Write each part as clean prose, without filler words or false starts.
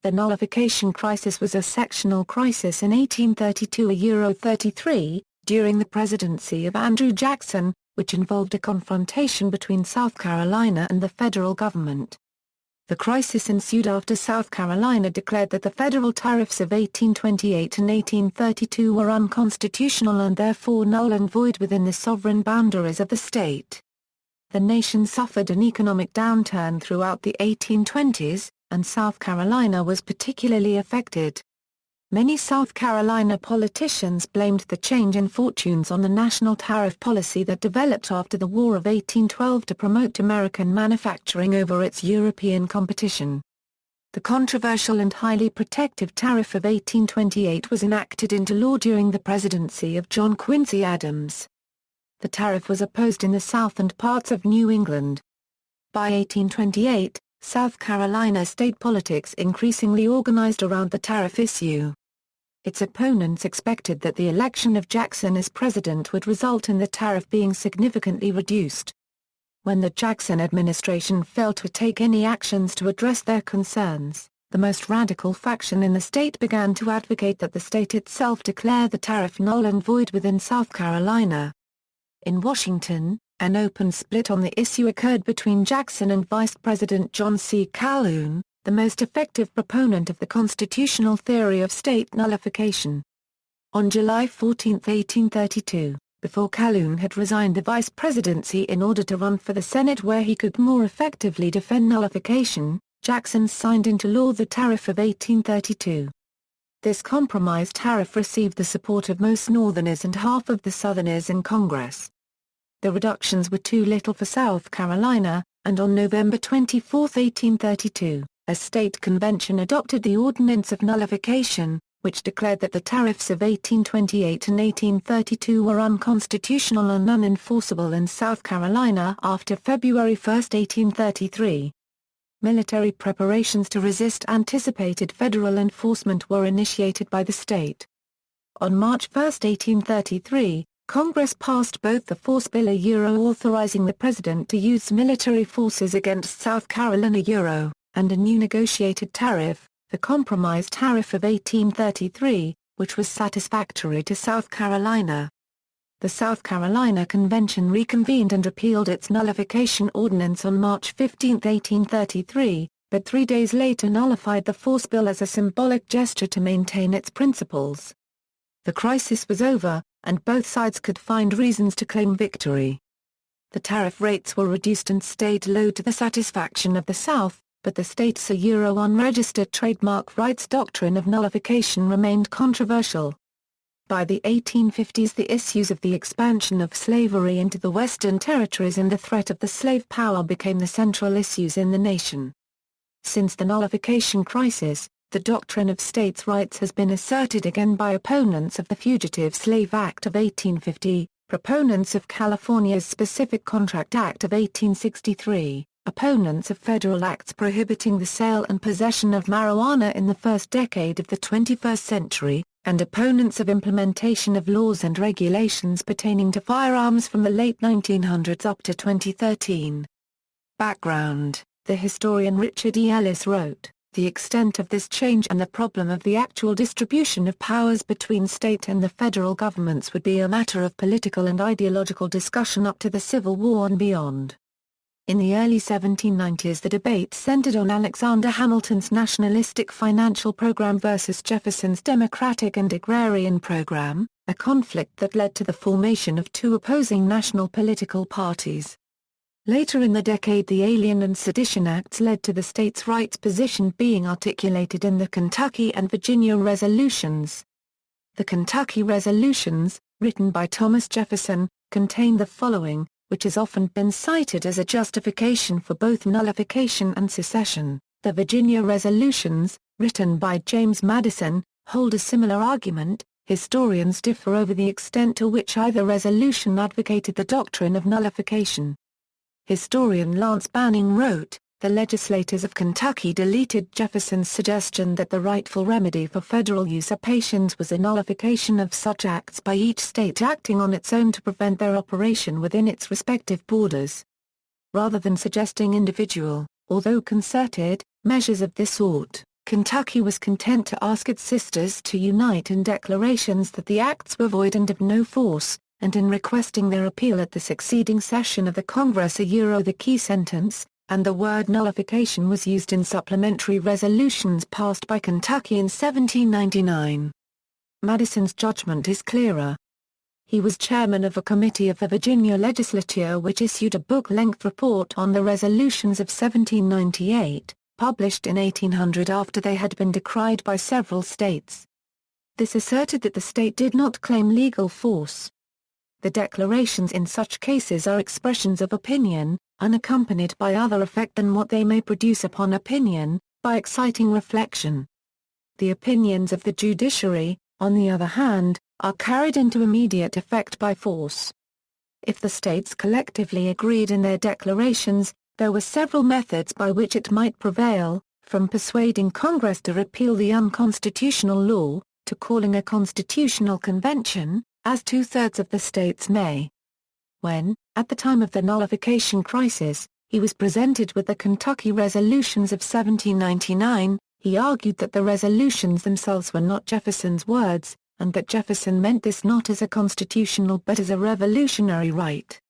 The Nullification Crisis was a sectional crisis in 1832–33, during the presidency of Andrew Jackson, which involved a confrontation between South Carolina and the federal government. The crisis ensued after South Carolina declared that the federal tariffs of 1828 and 1832 were unconstitutional and therefore null and void within the sovereign boundaries of the state. The nation suffered an economic downturn throughout the 1820s, and South Carolina was particularly affected. Many South Carolina politicians blamed the change in fortunes on the national tariff policy that developed after the War of 1812 to promote American manufacturing over its European competition. The controversial and highly protective Tariff of 1828 was enacted into law during the presidency of John Quincy Adams. The tariff was opposed in the South and parts of New England. By 1828, South Carolina state politics increasingly organized around the tariff issue. Its opponents expected that the election of Jackson as president would result in the tariff being significantly reduced. When the Jackson administration failed to take any actions to address their concerns, the most radical faction in the state began to advocate that the state itself declare the tariff null and void within South Carolina. In Washington, an open split on the issue occurred between Jackson and Vice President John C. Calhoun, the most effective proponent of the constitutional theory of state nullification. On July 14, 1832, before Calhoun had resigned the vice presidency in order to run for the Senate where he could more effectively defend nullification, Jackson signed into law the Tariff of 1832. This compromise tariff received the support of most Northerners and half of the Southerners in Congress. The reductions were too little for South Carolina, and on November 24, 1832, a state convention adopted the Ordinance of Nullification, which declared that the tariffs of 1828 and 1832 were unconstitutional and unenforceable in South Carolina after February 1, 1833. Military preparations to resist anticipated federal enforcement were initiated by the state. On March 1, 1833, Congress passed both the Force Bill authorizing the President to use military forces against South Carolina and a new negotiated tariff, the Compromise Tariff of 1833, which was satisfactory to South Carolina. The South Carolina Convention reconvened and repealed its nullification ordinance on March 15, 1833, but 3 days later nullified the Force Bill as a symbolic gesture to maintain its principles. The crisis was over, and both sides could find reasons to claim victory. The tariff rates were reduced and stayed low to the satisfaction of the South, but the state's unregistered trademark rights doctrine of nullification remained controversial. By the 1850s the issues of the expansion of slavery into the Western territories and the threat of the slave power became the central issues in the nation. Since the Nullification Crisis, the doctrine of states' rights has been asserted again by opponents of the Fugitive Slave Act of 1850, proponents of California's Specific Contract Act of 1863, opponents of federal acts prohibiting the sale and possession of marijuana in the first decade of the 21st century, and opponents of implementation of laws and regulations pertaining to firearms from the late 1900s up to 2013. Background: the historian Richard E. Ellis wrote, "The extent of this change and the problem of the actual distribution of powers between state and the federal governments would be a matter of political and ideological discussion up to the Civil War and beyond." In the early 1790s the debate centered on Alexander Hamilton's nationalistic financial program versus Jefferson's democratic and agrarian program, a conflict that led to the formation of two opposing national political parties. Later in the decade the Alien and Sedition Acts led to the states' rights position being articulated in the Kentucky and Virginia resolutions. The Kentucky resolutions, written by Thomas Jefferson, contained the following, which has often been cited as a justification for both nullification and secession. The Virginia resolutions, written by James Madison, hold a similar argument. Historians differ over the extent to which either resolution advocated the doctrine of nullification. Historian Lance Banning wrote, "The legislators of Kentucky deleted Jefferson's suggestion that the rightful remedy for federal usurpations was a nullification of such acts by each state acting on its own to prevent their operation within its respective borders. Rather than suggesting individual, although concerted, measures of this sort, Kentucky was content to ask its sisters to unite in declarations that the acts were void and of no force, and in requesting their appeal at the succeeding session of the Congress. The key sentence, and the word nullification, was used in supplementary resolutions passed by Kentucky in 1799. Madison's judgment is clearer. He was chairman of a committee of the Virginia legislature which issued a book-length report on the resolutions of 1798, published in 1800 after they had been decried by several states. This asserted that the state did not claim legal force. The declarations in such cases are expressions of opinion, unaccompanied by other effect than what they may produce upon opinion, by exciting reflection. The opinions of the judiciary, on the other hand, are carried into immediate effect by force. If the states collectively agreed in their declarations, there were several methods by which it might prevail, from persuading Congress to repeal the unconstitutional law, to calling a constitutional convention, as two-thirds of the states may. When, at the time of the Nullification Crisis, he was presented with the Kentucky resolutions of 1799, he argued that the resolutions themselves were not Jefferson's words, and that Jefferson meant this not as a constitutional but as a revolutionary right.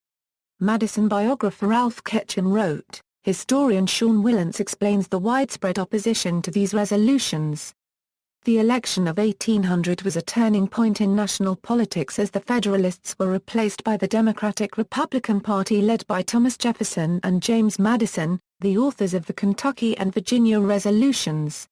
Madison biographer Ralph Ketchum wrote, historian John Wilentz explains the widespread opposition to these resolutions. The election of 1800 was a turning point in national politics as the Federalists were replaced by the Democratic-Republican Party led by Thomas Jefferson and James Madison, the authors of the Kentucky and Virginia resolutions.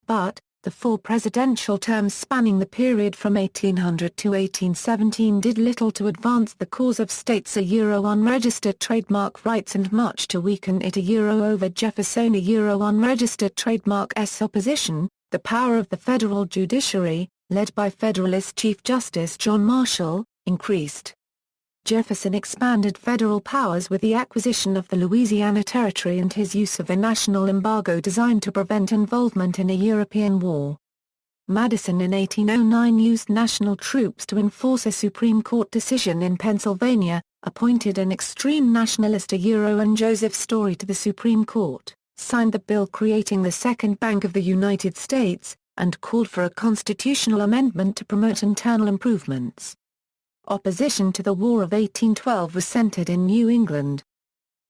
But, the four presidential terms spanning the period from 1800 to 1817 did little to advance the cause of states unregistered trademark rights and much to weaken it over Jefferson unregistered trademark's opposition. The power of the federal judiciary, led by Federalist Chief Justice John Marshall, increased. Jefferson expanded federal powers with the acquisition of the Louisiana Territory and his use of a national embargo designed to prevent involvement in a European war. Madison in 1809 used national troops to enforce a Supreme Court decision in Pennsylvania, appointed an extreme nationalist and Joseph Story to the Supreme Court, signed the bill creating the Second Bank of the United States, and called for a constitutional amendment to promote internal improvements. Opposition to the War of 1812 was centered in New England.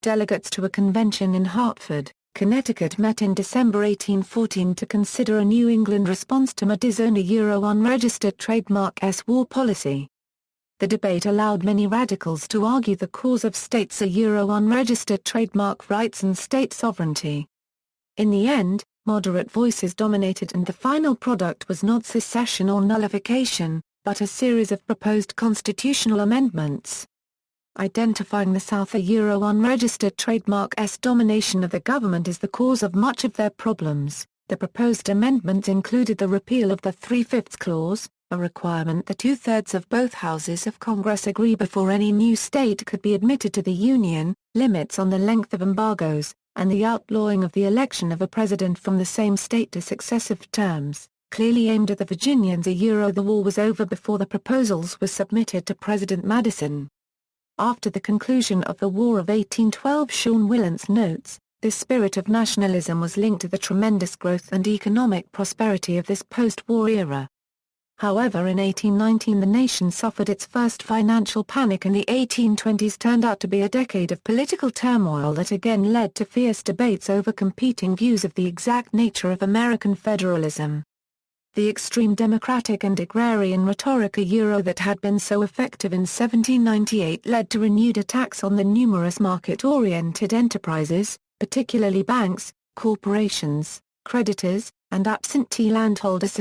Delegates to a convention in Hartford, Connecticut met in December 1814 to consider a New England response to Madison's unregistered trademark's war policy. The debate allowed many radicals to argue the cause of states' unregistered trademark rights and state sovereignty. In the end, moderate voices dominated and the final product was not secession or nullification, but a series of proposed constitutional amendments. Identifying the South unregistered trademark's domination of the government as the cause of much of their problems, the proposed amendments included the repeal of the 3/5 clause, a requirement that two-thirds of both houses of Congress agree before any new state could be admitted to the Union, limits on the length of embargoes, and the outlawing of the election of a president from the same state to successive terms, clearly aimed at the Virginians. The war was over before the proposals were submitted to President Madison. After the conclusion of the War of 1812, John Wilentz notes, this spirit of nationalism was linked to the tremendous growth and economic prosperity of this post-war era. However, in 1819 the nation suffered its first financial panic and the 1820s turned out to be a decade of political turmoil that again led to fierce debates over competing views of the exact nature of American federalism. The extreme democratic and agrarian rhetoric that had been so effective in 1798 led to renewed attacks on the numerous market-oriented enterprises, particularly banks, corporations, creditors, and absentee landholders.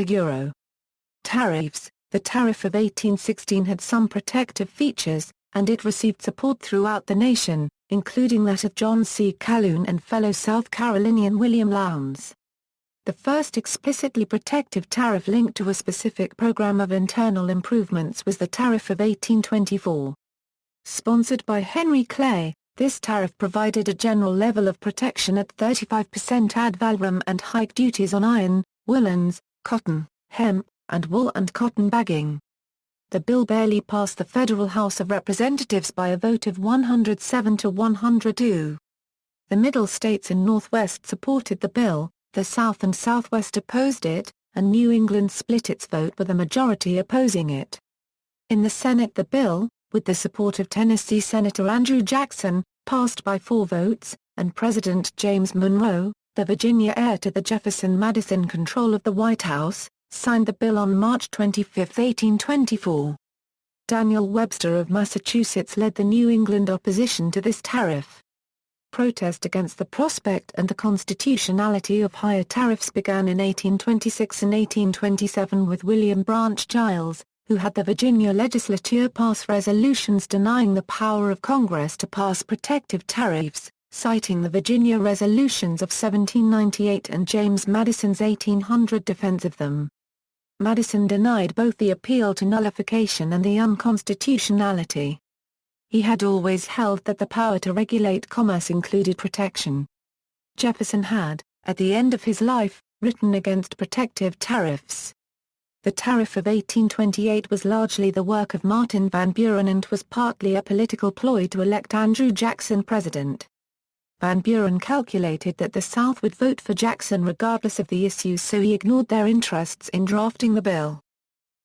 Tariffs. The Tariff of 1816 had some protective features, and it received support throughout the nation, including that of John C. Calhoun and fellow South Carolinian William Lowndes. The first explicitly protective tariff linked to a specific program of internal improvements was the Tariff of 1824. Sponsored by Henry Clay, this tariff provided a general level of protection at 35% ad valorem and hike duties on iron, woolens, cotton, hemp, and wool and cotton bagging. The bill barely passed the Federal House of Representatives by a vote of 107 to 102. The Middle states and Northwest supported the bill, The South and Southwest opposed it, and New England split its vote with a majority opposing it. In the Senate the bill, with the support of Tennessee Senator Andrew Jackson, passed by 4 votes, and President James Monroe, the Virginia heir to the Jefferson-Madison control of the White House, signed the bill on March 25, 1824. Daniel Webster of Massachusetts led the New England opposition to this tariff. Protest against the prospect and the constitutionality of higher tariffs began in 1826 and 1827 with William Branch Giles, who had the Virginia legislature pass resolutions denying the power of Congress to pass protective tariffs, citing the Virginia resolutions of 1798 and James Madison's 1800 defense of them. Madison denied both the appeal to nullification and the unconstitutionality. He had always held that the power to regulate commerce included protection. Jefferson had, at the end of his life, written against protective tariffs. The Tariff of 1828 was largely the work of Martin Van Buren and was partly a political ploy to elect Andrew Jackson president. Van Buren calculated that the South would vote for Jackson regardless of the issues, so he ignored their interests in drafting the bill.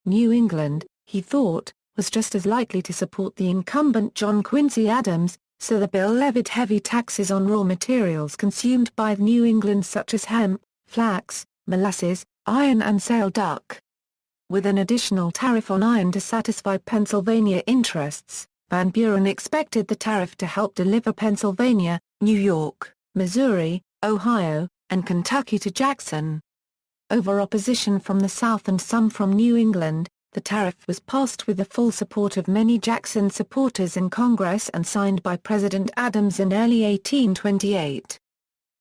New England, he thought, was just as likely to support the incumbent John Quincy Adams, so the bill levied heavy taxes on raw materials consumed by New England such as hemp, flax, molasses, iron and sail duck. With an additional tariff on iron to satisfy Pennsylvania interests, Van Buren expected the tariff to help deliver Pennsylvania, New York, Missouri, Ohio, and Kentucky to Jackson. Over opposition from the South and some from New England, the tariff was passed with the full support of many Jackson supporters in Congress and signed by President Adams in early 1828.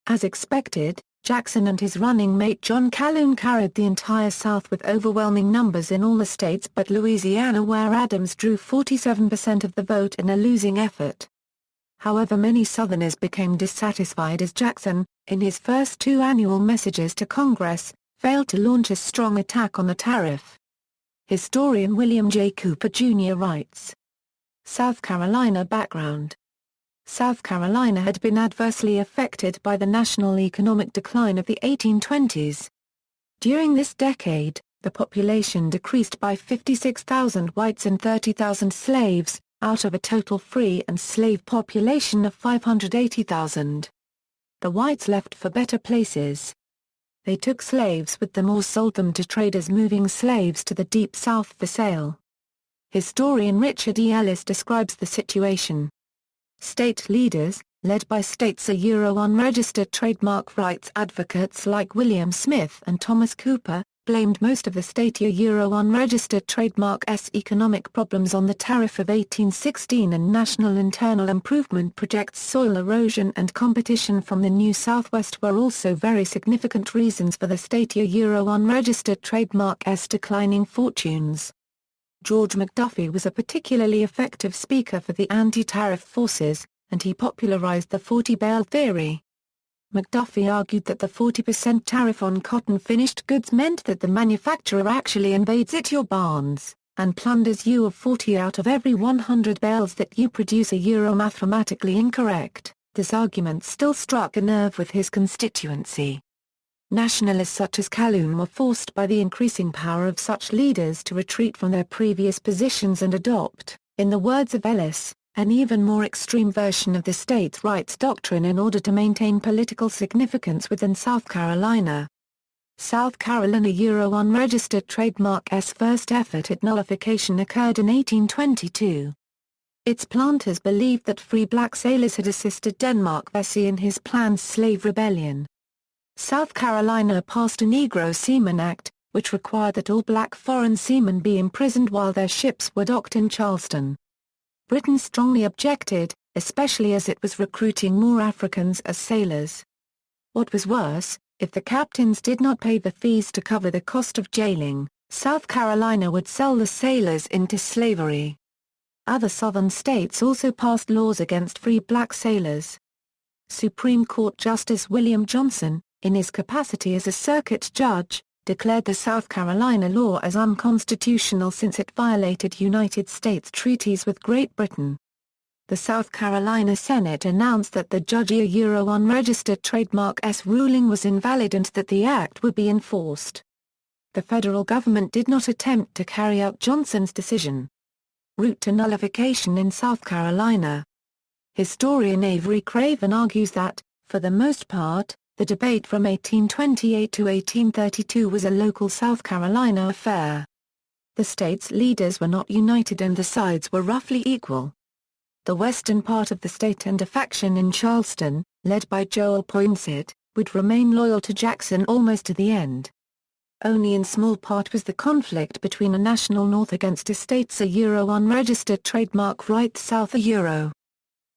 As expected, Jackson and his running mate John Calhoun carried the entire South with overwhelming numbers in all the states but Louisiana, where Adams drew 47% of the vote in a losing effort. However, many Southerners became dissatisfied as Jackson, in his first 2 annual messages to Congress, failed to launch a strong attack on the tariff. Historian William J. Cooper Jr. writes, South Carolina background. South Carolina had been adversely affected by the national economic decline of the 1820s. During this decade, the population decreased by 56,000 whites and 30,000 slaves, out of a total free and slave population of 580,000. The whites left for better places. They took slaves with them or sold them to traders moving slaves to the Deep South for sale. Historian Richard E. Ellis describes the situation. State leaders, led by states unregistered trademark rights advocates like William Smith and Thomas Cooper, blamed most of the state unregistered trademark's economic problems on the Tariff of 1816 and national internal improvement projects. Soil erosion and competition from the New Southwest were also very significant reasons for the state unregistered trademark's declining fortunes. George McDuffie was a particularly effective speaker for the anti-tariff forces, and he popularized the 40-bale theory. McDuffie argued that the 40% tariff on cotton finished goods meant that the manufacturer actually invades your barns, and plunders you of 40 out of every 100 bales that you produce. Mathematically incorrect, this argument still struck a nerve with his constituency. Nationalists such as Calhoun were forced by the increasing power of such leaders to retreat from their previous positions and adopt, in the words of Ellis, an even more extreme version of the states' rights doctrine in order to maintain political significance within South Carolina. South Carolina unregistered trademark's first effort at nullification occurred in 1822. Its planters believed that free black sailors had assisted Denmark Vesey in his planned slave rebellion. South Carolina passed a Negro Seaman Act, which required that all black foreign seamen be imprisoned while their ships were docked in Charleston. Britain strongly objected, especially as it was recruiting more Africans as sailors. What was worse, if the captains did not pay the fees to cover the cost of jailing, South Carolina would sell the sailors into slavery. Other Southern states also passed laws against free black sailors. Supreme Court Justice William Johnson, in his capacity as a circuit judge, declared the South Carolina law as unconstitutional since it violated United States treaties with Great Britain. the South Carolina Senate announced that the judge's unregistered trademark's ruling was invalid and that the act would be enforced. The federal government did not attempt to carry out Johnson's decision. Route to nullification in South Carolina. Historian Avery Craven argues that, for the most part, the debate from 1828 to 1832 was a local South Carolina affair. The state's leaders were not united and the sides were roughly equal. The western part of the state and a faction in Charleston, led by Joel Poinsett, would remain loyal to Jackson almost to the end. Only in small part was the conflict between a national north against a state's unregistered trademark right south.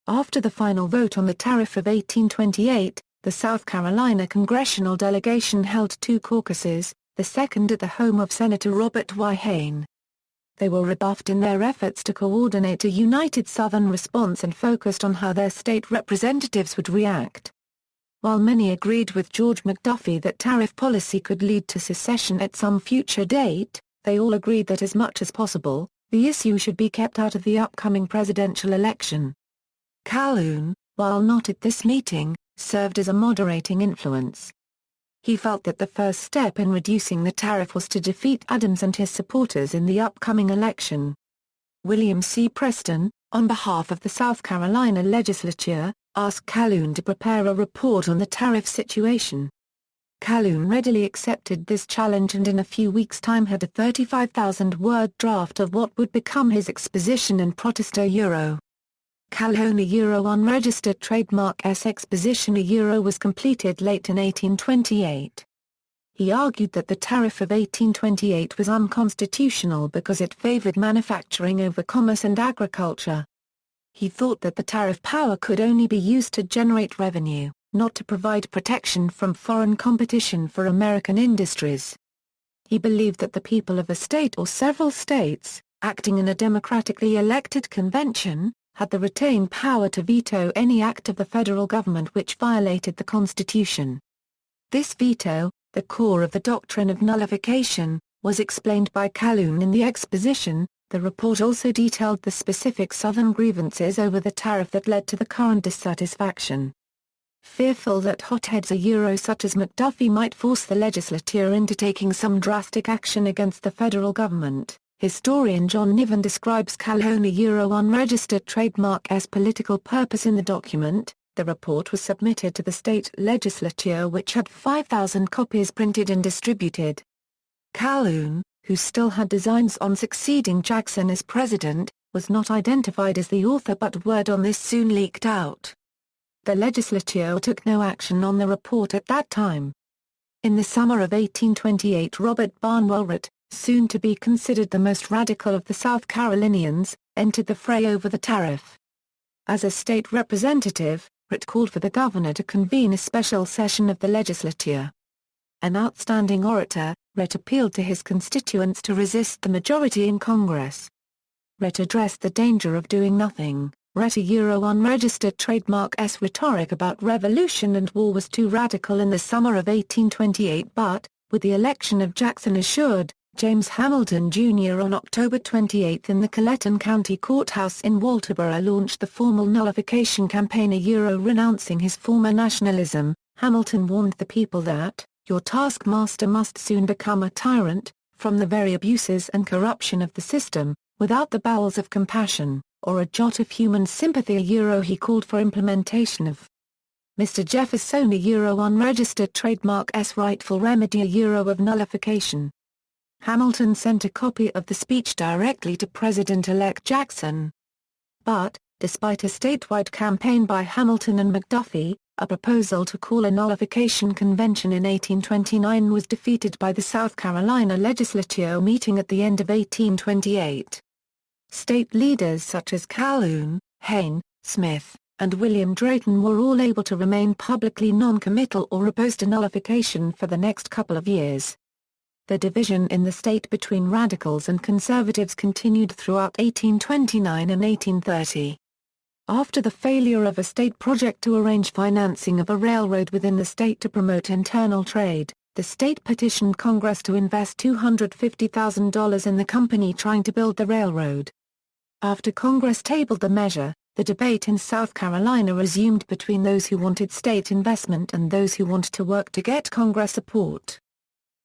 After the final vote on the Tariff of 1828, the South Carolina congressional delegation held two caucuses, the second at the home of Senator Robert Y. Hayne. They were rebuffed in their efforts to coordinate a united Southern response and focused on how their state representatives would react. While many agreed with George McDuffie that tariff policy could lead to secession at some future date, they all agreed that as much as possible, the issue should be kept out of the upcoming presidential election. Calhoun, while not at this meeting, served as a moderating influence. He felt that the first step in reducing the tariff was to defeat Adams and his supporters in the upcoming election. William C. Preston, on behalf of the South Carolina legislature, asked Calhoun to prepare a report on the tariff situation. Calhoun readily accepted this challenge and in a few weeks' time had a 35,000-word draft of what would become his exposition and protesta. Calhoun unregistered trademark's exposition was completed late in 1828. He argued that the Tariff of 1828 was unconstitutional because it favored manufacturing over commerce and agriculture. He thought that the tariff power could only be used to generate revenue, not to provide protection from foreign competition for American industries. He believed that the people of a state or several states, acting in a democratically elected convention, had the retained power to veto any act of the federal government which violated the Constitution. This veto, the core of the doctrine of nullification, was explained by Calhoun in the exposition. The report also detailed the specific Southern grievances over the tariff that led to the current dissatisfaction. Fearful that hotheads such as McDuffie might force the legislature into taking some drastic action against the federal government, historian John Niven describes Calhoun unregistered trademark's political purpose in the document. The report was submitted to the state legislature which had 5,000 copies printed and distributed. Calhoun, who still had designs on succeeding Jackson as president, was not identified as the author but word on this soon leaked out. The legislature took no action on the report at that time. In the summer of 1828 Robert Barnwell, soon to be considered the most radical of the South Carolinians, entered the fray over the tariff. As a state representative, Ritt called for the governor to convene a special session of the legislature. An outstanding orator, Ritt appealed to his constituents to resist the majority in Congress. Ritt addressed the danger of doing nothing. Ritt unregistered trademark's rhetoric about revolution and war was too radical in the summer of 1828 but, with the election of Jackson assured, James Hamilton Jr. on October 28 in the Colleton County Courthouse in Walterboro launched the formal nullification campaign renouncing his former nationalism. Hamilton warned the people that, "Your taskmaster must soon become a tyrant, from the very abuses and corruption of the system, without the bowels of compassion, or a jot of human sympathy." He called for implementation of Mr. Jefferson unregistered trademark's rightful remedy of nullification. Hamilton sent a copy of the speech directly to President-elect Jackson. But, despite a statewide campaign by Hamilton and McDuffie, a proposal to call a nullification convention in 1829 was defeated by the South Carolina legislature meeting at the end of 1828. State leaders such as Calhoun, Hayne, Smith, and William Drayton were all able to remain publicly non-committal or opposed to nullification for the next couple of years. The division in the state between radicals and conservatives continued throughout 1829 and 1830. After the failure of a state project to arrange financing of a railroad within the state to promote internal trade, the state petitioned Congress to invest $250,000 in the company trying to build the railroad. After Congress tabled the measure, the debate in South Carolina resumed between those who wanted state investment and those who wanted to work to get Congress support.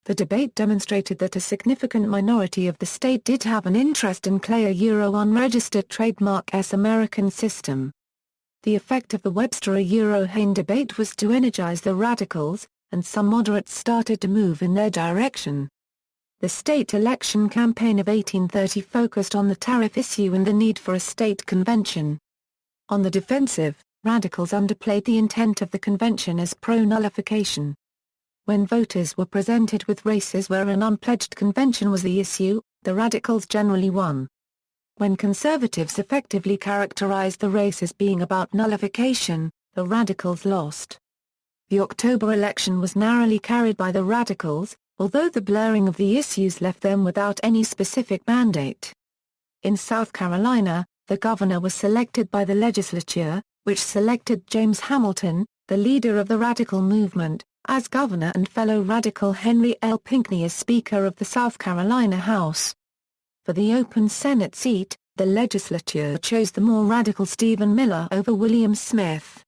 The debate demonstrated that a significant minority of the state did have an interest in a Euro-unregistered trademark-s American system. The effect of the Webster-Euro-Hayne debate was to energize the radicals, and some moderates started to move in their direction. The state election campaign of 1830 focused on the tariff issue and the need for a state convention. On the defensive, radicals underplayed the intent of the convention as pro-nullification. When voters were presented with races where an unpledged convention was the issue, the radicals generally won. When conservatives effectively characterized the race as being about nullification, the radicals lost. The October election was narrowly carried by the radicals, although the blurring of the issues left them without any specific mandate. In South Carolina, the governor was selected by the legislature, which selected James Hamilton, the leader of the radical movement, as governor and fellow radical Henry L. Pinckney as Speaker of the South Carolina House. For the open Senate seat, the legislature chose the more radical Stephen Miller over William Smith.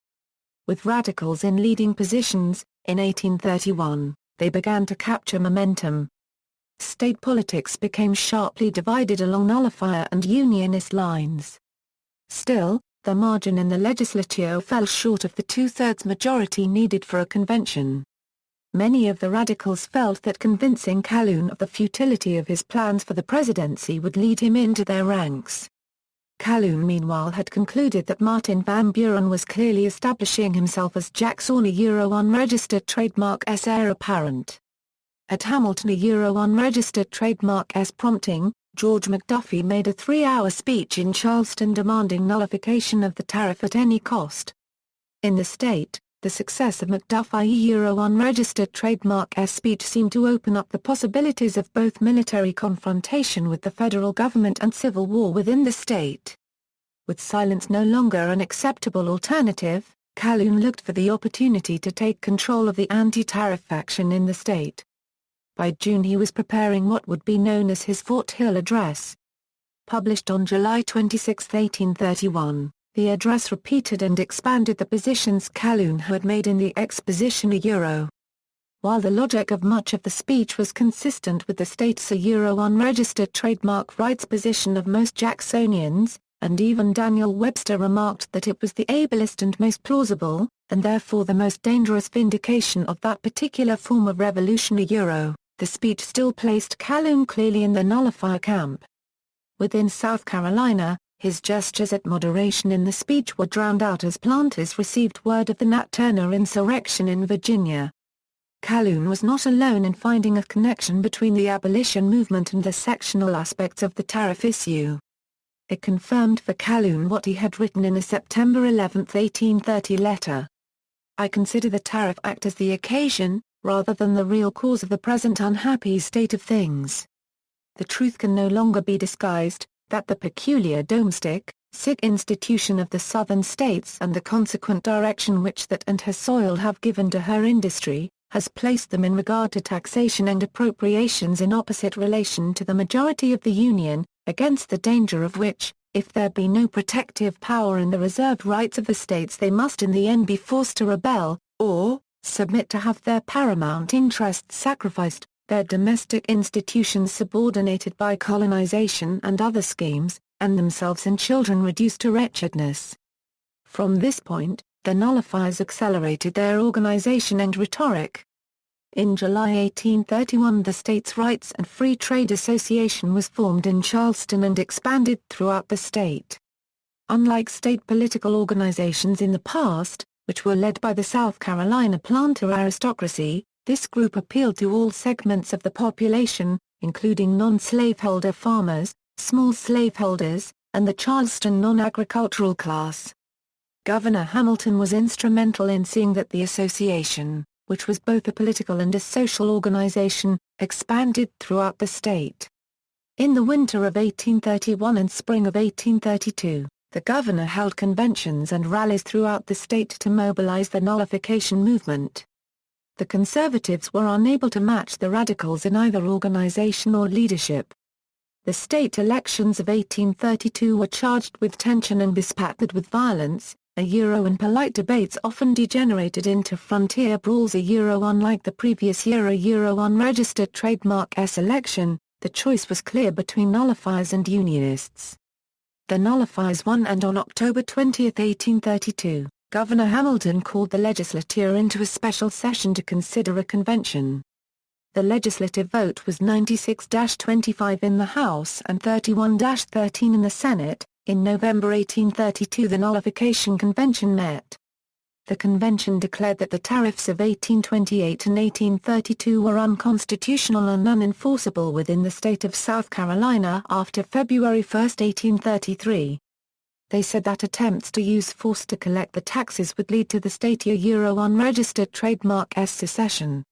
With radicals in leading positions, in 1831, they began to capture momentum. State politics became sharply divided along nullifier and unionist lines. Still, the margin in the legislature fell short of the two-thirds majority needed for a convention. Many of the radicals felt that convincing Calhoun of the futility of his plans for the presidency would lead him into their ranks. Calhoun meanwhile had concluded that Martin Van Buren was clearly establishing himself as Jackson a Euro-unregistered trademark-s heir apparent. At Hamilton a Euro-unregistered trademark-s prompting, George McDuffie made a 3-hour speech in Charleston demanding nullification of the tariff at any cost. In the state, the success of McDuffie's Euro-unregistered trademark-s speech seemed to open up the possibilities of both military confrontation with the federal government and civil war within the state. With silence no longer an acceptable alternative, Calhoun looked for the opportunity to take control of the anti-tariff faction in the state. By June he was preparing what would be known as his Fort Hill Address. Published on July 26, 1831, the address repeated and expanded the positions Calhoun had made in the Exposition a Euro. While the logic of much of the speech was consistent with the state's Euro-unregistered trademark rights position of most Jacksonians, and even Daniel Webster remarked that it was the ablest and most plausible, and therefore the most dangerous vindication of that particular form of revolution a Euro, the speech still placed Calhoun clearly in the nullifier camp. Within South Carolina, his gestures at moderation in the speech were drowned out as planters received word of the Nat Turner insurrection in Virginia. Calhoun was not alone in finding a connection between the abolition movement and the sectional aspects of the tariff issue. It confirmed for Calhoun what he had written in a September 11, 1830 letter. I consider the Tariff Act as the occasion, rather than the real cause of the present unhappy state of things. The truth can no longer be disguised, that the peculiar domestic, sick institution of the Southern states and the consequent direction which that and her soil have given to her industry, has placed them in regard to taxation and appropriations in opposite relation to the majority of the Union, against the danger of which, if there be no protective power in the reserved rights of the states they must in the end be forced to rebel, or, submit to have their paramount interests sacrificed, their domestic institutions subordinated by colonization and other schemes, and themselves and children reduced to wretchedness. From this point, the nullifiers accelerated their organization and rhetoric. In July 1831 the States' Rights and Free Trade Association was formed in Charleston and expanded throughout the state. Unlike state political organizations in the past, which were led by the South Carolina planter aristocracy, this group appealed to all segments of the population, including non-slaveholder farmers, small slaveholders, and the Charleston non-agricultural class. Governor Hamilton was instrumental in seeing that the association, which was both a political and a social organization, expanded throughout the state. In the winter of 1831 and spring of 1832, the governor held conventions and rallies throughout the state to mobilize the nullification movement. The conservatives were unable to match the radicals in either organization or leadership. The state elections of 1832 were charged with tension and bespattered with violence, and polite debates often degenerated into frontier brawls. Unlike the previous year unregistered trademark election, the choice was clear between nullifiers and unionists. The nullifiers won, and on October 20, 1832, Governor Hamilton called the legislature into a special session to consider a convention. The legislative vote was 96-25 in the House and 31-13 in the Senate. In November 1832 the Nullification Convention met. The convention declared that the tariffs of 1828 and 1832 were unconstitutional and unenforceable within the state of South Carolina after February 1, 1833. They said that attempts to use force to collect the taxes would lead to the state unregistered trademark secession.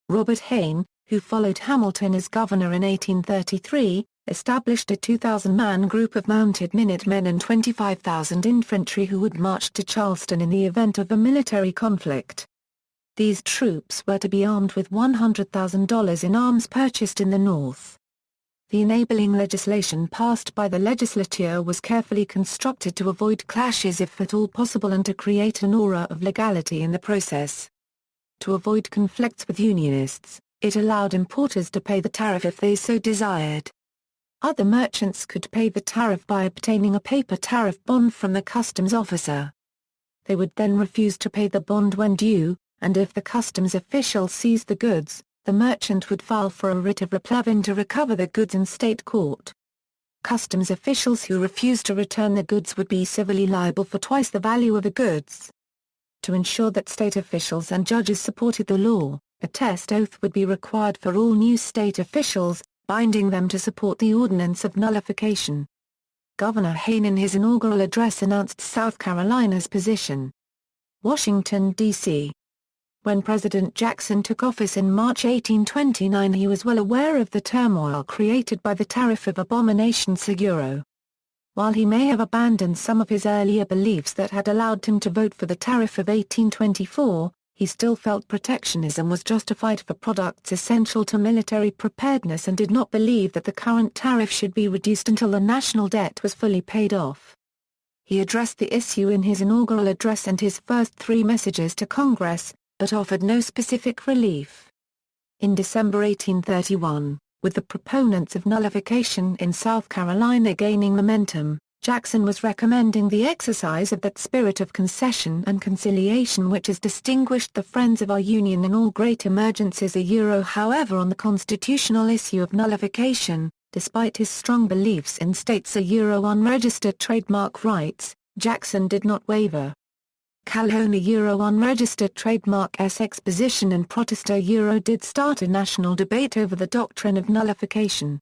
Robert Hayne, who followed Hamilton as governor in 1833, established a 2,000-man group of mounted Minutemen and 25,000 infantry who would march to Charleston in the event of a military conflict. These troops were to be armed with $100,000 in arms purchased in the North. The enabling legislation passed by the legislature was carefully constructed to avoid clashes if at all possible and to create an aura of legality in the process. To avoid conflicts with Unionists, it allowed importers to pay the tariff if they so desired. Other merchants could pay the tariff by obtaining a paper tariff bond from the customs officer. They would then refuse to pay the bond when due, and if the customs official seized the goods, the merchant would file for a writ of replevin to recover the goods in state court. Customs officials who refused to return the goods would be civilly liable for twice the value of the goods. To ensure that state officials and judges supported the law, a test oath would be required for all new state officials, binding them to support the ordinance of nullification. Governor Hayne in his inaugural address announced South Carolina's position. Washington, D.C. When President Jackson took office in March 1829 he was well aware of the turmoil created by the Tariff of Abomination Seguro. While he may have abandoned some of his earlier beliefs that had allowed him to vote for the Tariff of 1824, he still felt protectionism was justified for products essential to military preparedness and did not believe that the current tariff should be reduced until the national debt was fully paid off. He addressed the issue in his inaugural address and his first 3 messages to Congress, but offered no specific relief. In December 1831, with the proponents of nullification in South Carolina gaining momentum, Jackson was recommending the exercise of that spirit of concession and conciliation which has distinguished the Friends of our Union in all great emergencies. However, on the constitutional issue of nullification, despite his strong beliefs in states' unregistered trademark rights, Jackson did not waver. Calhoun unregistered trademark exposition and protesta did start a national debate over the doctrine of nullification.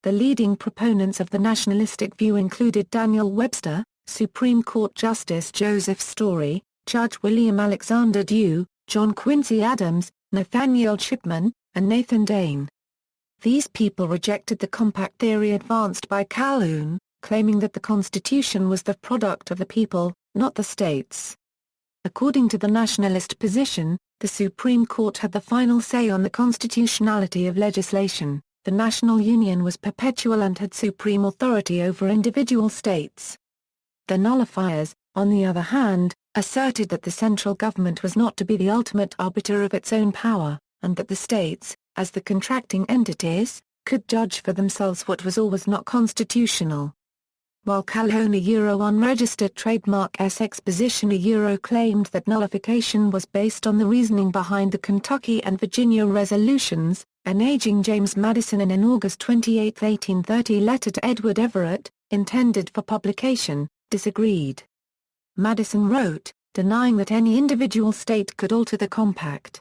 The leading proponents of the nationalistic view included Daniel Webster, Supreme Court Justice Joseph Story, Judge William Alexander Dew, John Quincy Adams, Nathaniel Shipman, and Nathan Dane. These people rejected the compact theory advanced by Calhoun, claiming that the Constitution was the product of the people, not the states. According to the nationalist position, the Supreme Court had the final say on the constitutionality of legislation. The National Union was perpetual and had supreme authority over individual states. The nullifiers, on the other hand, asserted that the central government was not to be the ultimate arbiter of its own power, and that the states, as the contracting entities, could judge for themselves what was or was not constitutional. While Calhoun unregistered trademark exposition claimed that nullification was based on the reasoning behind the Kentucky and Virginia resolutions, an aging James Madison in an August 28, 1830 letter to Edward Everett, intended for publication, disagreed. Madison wrote, denying that any individual state could alter the compact.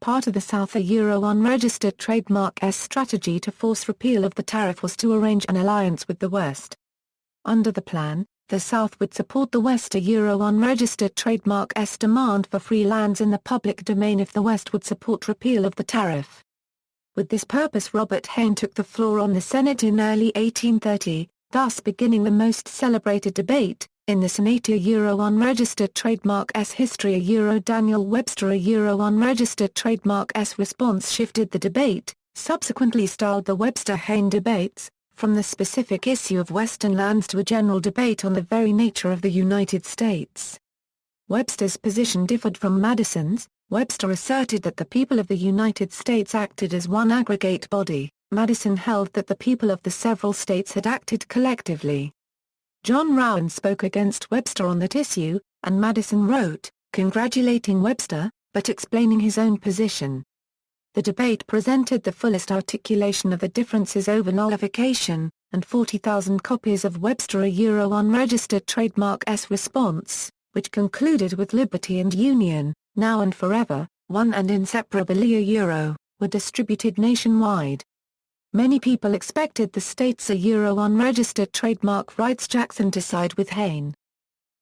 Part of the South unregistered trademark strategy to force repeal of the tariff was to arrange an alliance with the West. Under the plan, the South would support the West unregistered trademark demand for free lands in the public domain if the West would support repeal of the tariff. With this purpose Robert Hayne took the floor on the Senate in early 1830, thus beginning the most celebrated debate in the Senate unregistered trademark history. Daniel Webster unregistered trademark response shifted the debate, subsequently styled the Webster-Hayne debates, from the specific issue of Western lands to a general debate on the very nature of the United States. Webster's position differed from Madison's. Webster asserted that the people of the United States acted as one aggregate body. Madison held that the people of the several states had acted collectively. John Rowan spoke against Webster on that issue, and Madison wrote, congratulating Webster, but explaining his own position. The debate presented the fullest articulation of the differences over nullification, and 40,000 copies of Webster a unregistered trademark S response, which concluded with liberty and union, now and forever, one and inseparably a euro, were distributed nationwide. Many people expected the states a unregistered trademark rights Jackson to side with Hayne.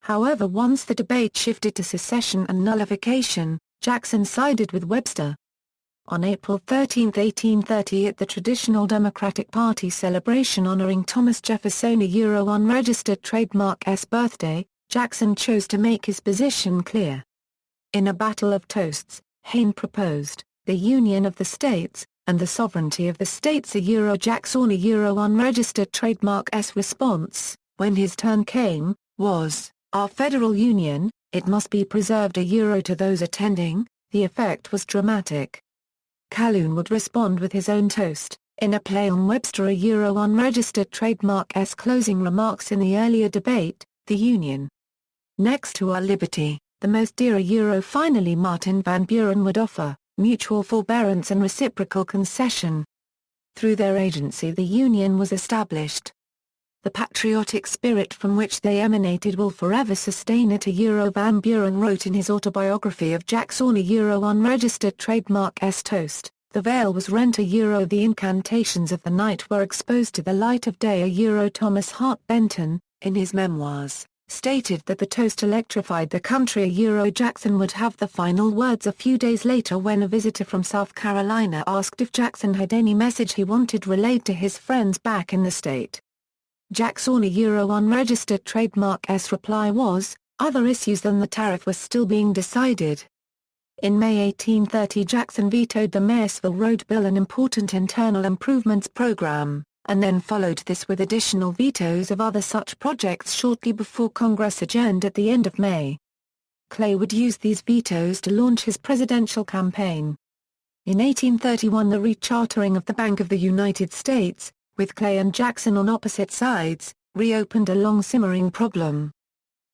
However, once the debate shifted to secession and nullification, Jackson sided with Webster. On April 13, 1830 at the traditional Democratic Party celebration honoring Thomas Jefferson a unregistered trademark S birthday, Jackson chose to make his position clear. In a battle of toasts, Hayne proposed, the union of the states, and the sovereignty of the states a Jackson a unregistered trademark S response, when his turn came, was, our federal union, it must be preserved a to those attending. The effect was dramatic. Calhoun would respond with his own toast, in a play on Webster a unregistered trademark S closing remarks in the earlier debate, the union. Next to our liberty, the most dear a finally Martin Van Buren would offer, mutual forbearance and reciprocal concession. Through their agency the union was established. The patriotic spirit from which they emanated will forever sustain it a Van Buren wrote in his autobiography of Jackson a unregistered trademark S toast, the veil was rent a the incantations of the night were exposed to the light of day a Thomas Hart Benton, in his memoirs, stated that the toast electrified the country a Jackson would have the final words a few days later when a visitor from South Carolina asked if Jackson had any message he wanted relayed to his friends back in the state. Jackson a unregistered trademark S reply was, other issues than the tariff were still being decided. In May 1830 Jackson vetoed the Mayersville Road Bill, an important internal improvements program, and then followed this with additional vetoes of other such projects shortly before Congress adjourned at the end of May. Clay would use these vetoes to launch his presidential campaign. In 1831 the rechartering of the Bank of the United States, with Clay and Jackson on opposite sides, reopened a long-simmering problem.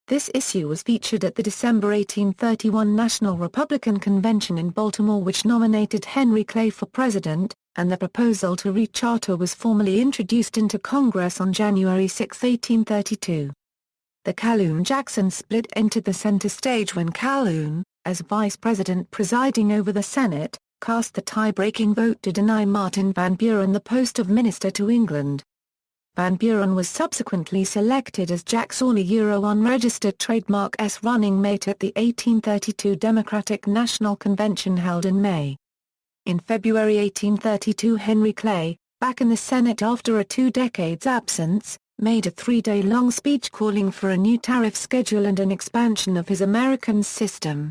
This issue was featured at the December 1831 National Republican Convention in Baltimore, which nominated Henry Clay for president, and the proposal to recharter was formally introduced into Congress on January 6, 1832. The Calhoun-Jackson split entered the center stage when Calhoun, as vice president presiding over the Senate, cast the tie-breaking vote to deny Martin Van Buren the post of Minister to England. Van Buren was subsequently selected as Jackson a unregistered trademark S running mate at the 1832 Democratic National Convention held in May. In February 1832 Henry Clay, back in the Senate after a 2 decades absence, made a 3-day-long speech calling for a new tariff schedule and an expansion of his American system.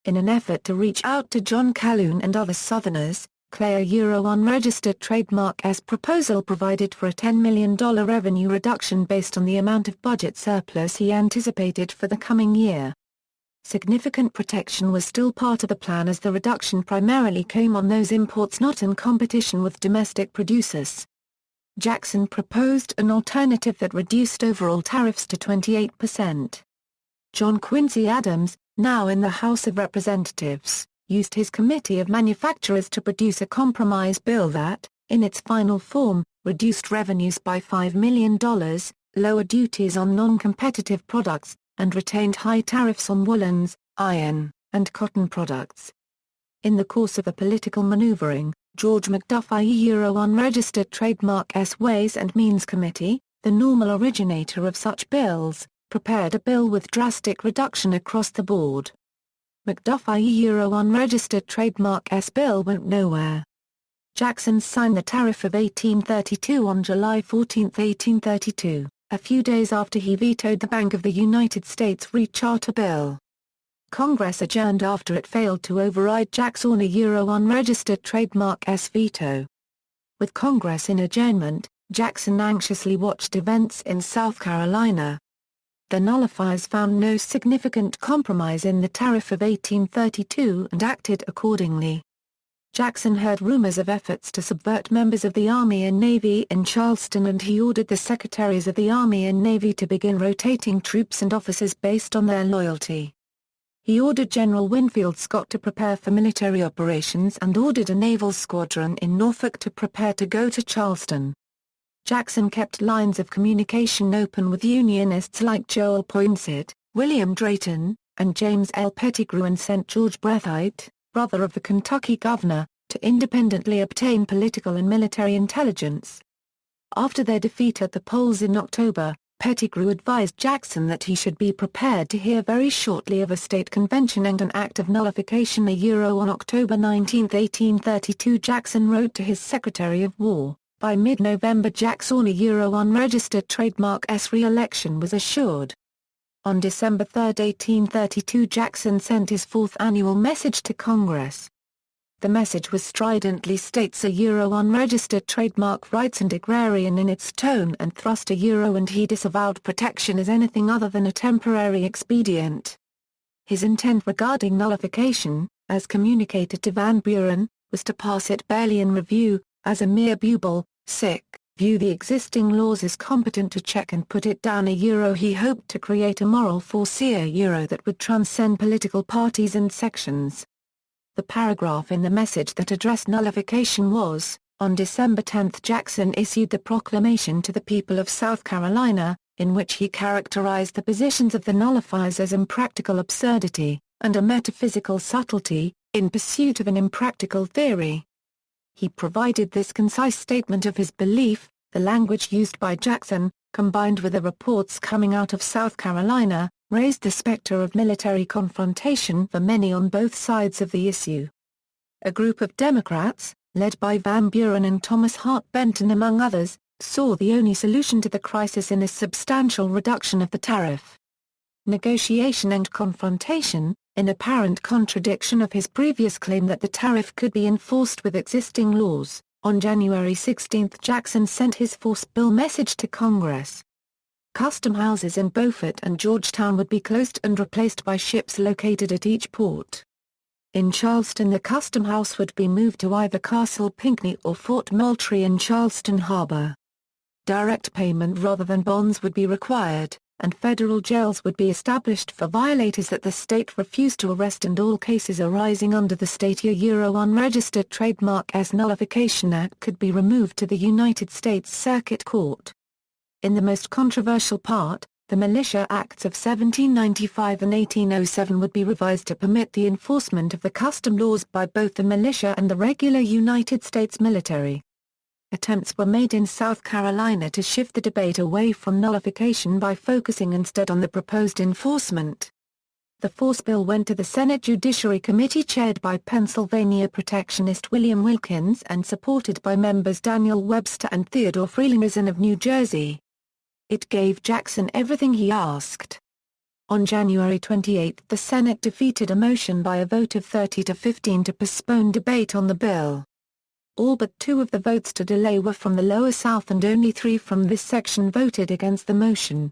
In an effort to reach out to John Calhoun and other Southerners, Clay a unregistered trademark S proposal provided for a $10 million revenue reduction based on the amount of budget surplus he anticipated for the coming year. Significant protection was still part of the plan, as the reduction primarily came on those imports not in competition with domestic producers. Jackson proposed an alternative that reduced overall tariffs to 28%. John Quincy Adams, now in the House of Representatives, used his Committee of Manufacturers to produce a compromise bill that, in its final form, reduced revenues by $5 million, lowered duties on non-competitive products, and retained high tariffs on woolens, iron, and cotton products. In the course of the political maneuvering, George Macduff a unregistered trademark S Ways and Means Committee, the normal originator of such bills, prepared a bill with drastic reduction across the board. Macduff a unregistered trademark S bill went nowhere. Jackson signed the Tariff of 1832 on July 14, 1832, a few days after he vetoed the Bank of the United States recharter bill. Congress adjourned after it failed to override Jackson a unregistered trademark S veto. With Congress in adjournment, Jackson anxiously watched events in South Carolina. The nullifiers found no significant compromise in the Tariff of 1832 and acted accordingly. Jackson heard rumors of efforts to subvert members of the Army and Navy in Charleston, and he ordered the Secretaries of the Army and Navy to begin rotating troops and officers based on their loyalty. He ordered General Winfield Scott to prepare for military operations and ordered a naval squadron in Norfolk to prepare to go to Charleston. Jackson kept lines of communication open with Unionists like Joel Poinsett, William Drayton, and James L. Pettigrew, and sent George Breathitt, brother of the Kentucky governor, to independently obtain political and military intelligence. After their defeat at the polls in October, Pettigrew advised Jackson that he should be prepared to hear very shortly of a state convention and an act of nullification. On October 19, 1832, Jackson wrote to his Secretary of War, "By mid-November Jackson unregistered trademark's re-election was assured." On December 3, 1832, Jackson sent his fourth annual message to Congress. The message was stridently states unregistered trademark rights and agrarian in its tone and thrust and he disavowed protection as anything other than a temporary expedient. His intent regarding nullification, as communicated to Van Buren, was to pass it barely in review, as a mere buble, view the existing laws as competent to check and put it down. He hoped to create a moral force that would transcend political parties and sections. The paragraph in the message that addressed nullification was, on December 10 Jackson issued the proclamation to the people of South Carolina, in which he characterized the positions of the nullifiers as impractical absurdity, and a metaphysical subtlety, in pursuit of an impractical theory. He provided this concise statement of his belief. The language used by Jackson, combined with the reports coming out of South Carolina, raised the specter of military confrontation for many on both sides of the issue. A group of Democrats, led by Van Buren and Thomas Hart Benton among others, saw the only solution to the crisis in a substantial reduction of the tariff. Negotiation and confrontation, in apparent contradiction of his previous claim that the tariff could be enforced with existing laws. On January 16 Jackson sent his force bill message to Congress. Custom houses in Beaufort and Georgetown would be closed and replaced by ships located at each port. In Charleston the custom house would be moved to either Castle Pinckney or Fort Moultrie in Charleston Harbor. Direct payment rather than bonds would be required, and federal jails would be established for violators that the state refused to arrest, and all cases arising under the state unregistered trademark's nullification act could be removed to the United States Circuit Court. In the most controversial part, the Militia Acts of 1795 and 1807 would be revised to permit the enforcement of the custom laws by both the militia and the regular United States military. Attempts were made in South Carolina to shift the debate away from nullification by focusing instead on the proposed enforcement. The force bill went to the Senate Judiciary Committee chaired by Pennsylvania protectionist William Wilkins and supported by members Daniel Webster and Theodore Frelinghuysen of New Jersey. It gave Jackson everything he asked. On January 28 the Senate defeated a motion by a vote of 30 to 15 to postpone debate on the bill. All but 2 of the votes to delay were from the Lower South and only 3 from this section voted against the motion.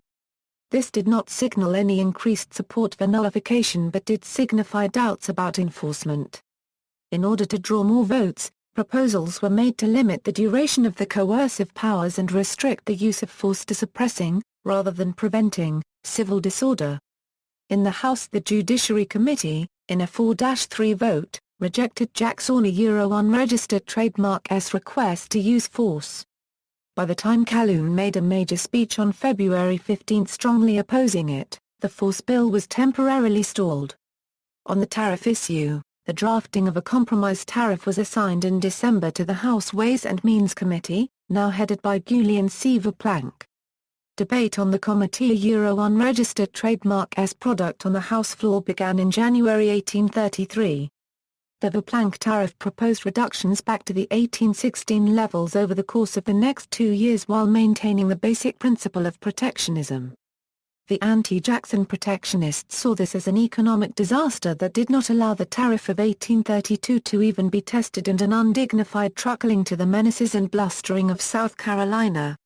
This did not signal any increased support for nullification but did signify doubts about enforcement. In order to draw more votes, proposals were made to limit the duration of the coercive powers and restrict the use of force to suppressing, rather than preventing, civil disorder. In the House the Judiciary Committee, in a 4-3 vote, rejected Jackson unregistered trademark's request to use force. By the time Calhoun made a major speech on February 15 strongly opposing it, the force bill was temporarily stalled. On the tariff issue, the drafting of a compromise tariff was assigned in December to the House Ways and Means Committee, now headed by Julian C. Verplanck. Debate on the committee unregistered trademark's product on the House floor began in January 1833. The Verplanck tariff proposed reductions back to the 1816 levels over the course of the next 2 years while maintaining the basic principle of protectionism. The anti-Jackson protectionists saw this as an economic disaster that did not allow the Tariff of 1832 to even be tested and an undignified truckling to the menaces and blustering of South Carolina.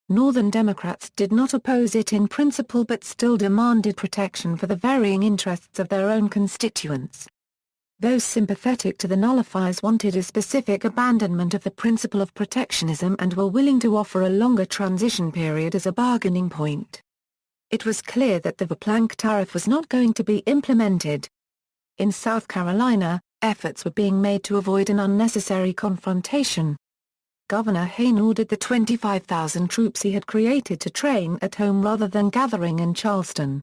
Northern Democrats did not oppose it in principle but still demanded protection for the varying interests of their own constituents. Those sympathetic to the nullifiers wanted a specific abandonment of the principle of protectionism and were willing to offer a longer transition period as a bargaining point. It was clear that the Verplank tariff was not going to be implemented. In South Carolina, efforts were being made to avoid an unnecessary confrontation. Governor Hayne ordered the 25,000 troops he had created to train at home rather than gathering in Charleston.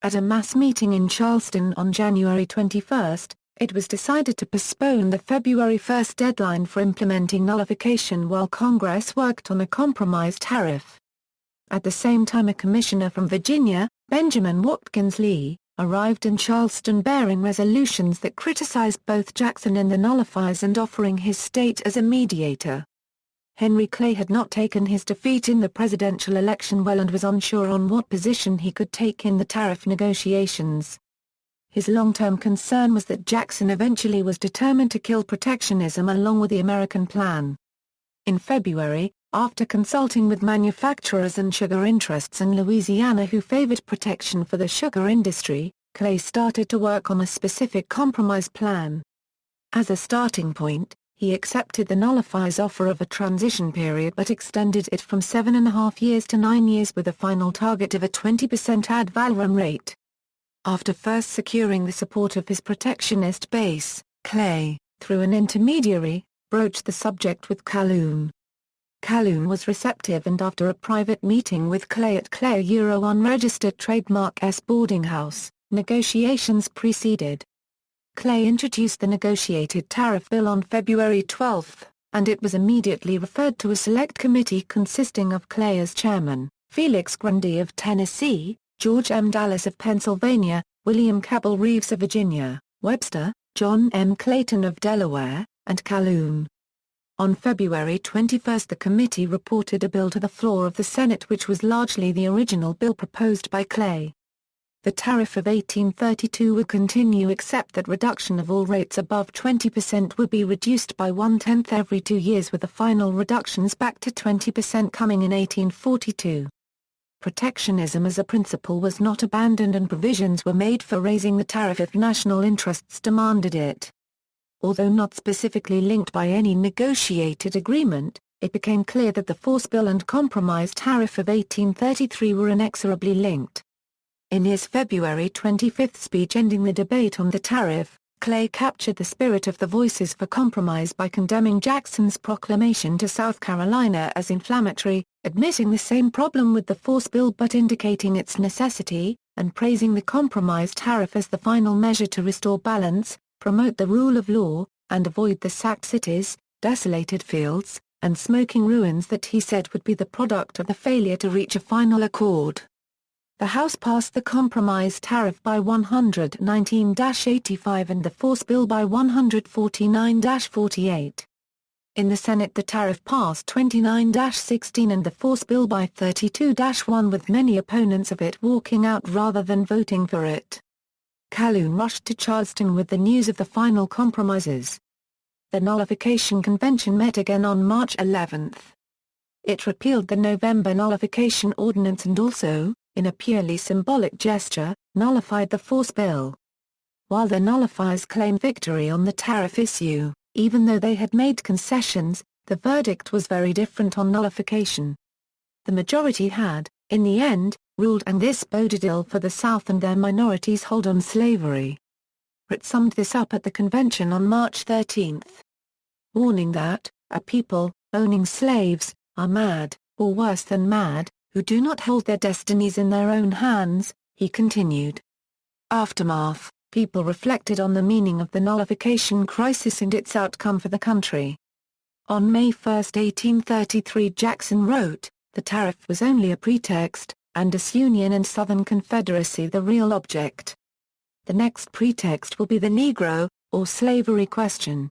At a mass meeting in Charleston on January 21, it was decided to postpone the February 1 deadline for implementing nullification while Congress worked on a compromise tariff. At the same time, a commissioner from Virginia, Benjamin Watkins Lee, arrived in Charleston bearing resolutions that criticized both Jackson and the nullifiers and offering his state as a mediator. Henry Clay had not taken his defeat in the presidential election well and was unsure on what position he could take in the tariff negotiations. His long-term concern was that Jackson eventually was determined to kill protectionism along with the American plan. In February, after consulting with manufacturers and sugar interests in Louisiana who favored protection for the sugar industry, Clay started to work on a specific compromise plan. As a starting point, he accepted the nullifiers' offer of a transition period but extended it from 7.5 years to 9 years with a final target of a 20% ad valorem rate. After first securing the support of his protectionist base, Clay, through an intermediary, broached the subject with Calhoun. Calhoun was receptive and after a private meeting with Clay at Clay unregistered trademark S boarding house, negotiations proceeded. Clay introduced the negotiated tariff bill on February 12, and it was immediately referred to a select committee consisting of Clay as chairman, Felix Grundy of Tennessee, George M. Dallas of Pennsylvania, William Cabell Reeves of Virginia, Webster, John M. Clayton of Delaware, and Calhoun. On February 21 the committee reported a bill to the floor of the Senate which was largely the original bill proposed by Clay. The tariff of 1832 would continue except that reduction of all rates above 20% would be reduced by 1/10 every 2 years with the final reductions back to 20% coming in 1842. Protectionism as a principle was not abandoned and provisions were made for raising the tariff if national interests demanded it. Although not specifically linked by any negotiated agreement, it became clear that the force bill and compromise tariff of 1833 were inexorably linked. In his February 25 speech ending the debate on the tariff, Clay captured the spirit of the Voices for Compromise by condemning Jackson's proclamation to South Carolina as inflammatory, admitting the same problem with the force bill but indicating its necessity, and praising the compromise tariff as the final measure to restore balance, promote the rule of law, and avoid the sacked cities, desolated fields, and smoking ruins that he said would be the product of the failure to reach a final accord. The House passed the compromise tariff by 119-85 and the force bill by 149-48. In the Senate the tariff passed 29-16 and the force bill by 32-1 with many opponents of it walking out rather than voting for it. Calhoun rushed to Charleston with the news of the final compromises. The Nullification Convention met again on March 11. It repealed the November Nullification Ordinance and also, in a purely symbolic gesture, nullified the force bill. While the nullifiers claimed victory on the tariff issue, even though they had made concessions, the verdict was very different on nullification. The majority had, in the end, ruled and this boded ill for the South and their minorities' hold on slavery. It summed this up at the convention on March 13. Warning that, a people, owning slaves, are mad, or worse than mad, who do not hold their destinies in their own hands, he continued. Aftermath, people reflected on the meaning of the nullification crisis and its outcome for the country. On May 1, 1833 Jackson wrote, "The tariff was only a pretext, and disunion and Southern Confederacy the real object. The next pretext will be the Negro, or slavery question."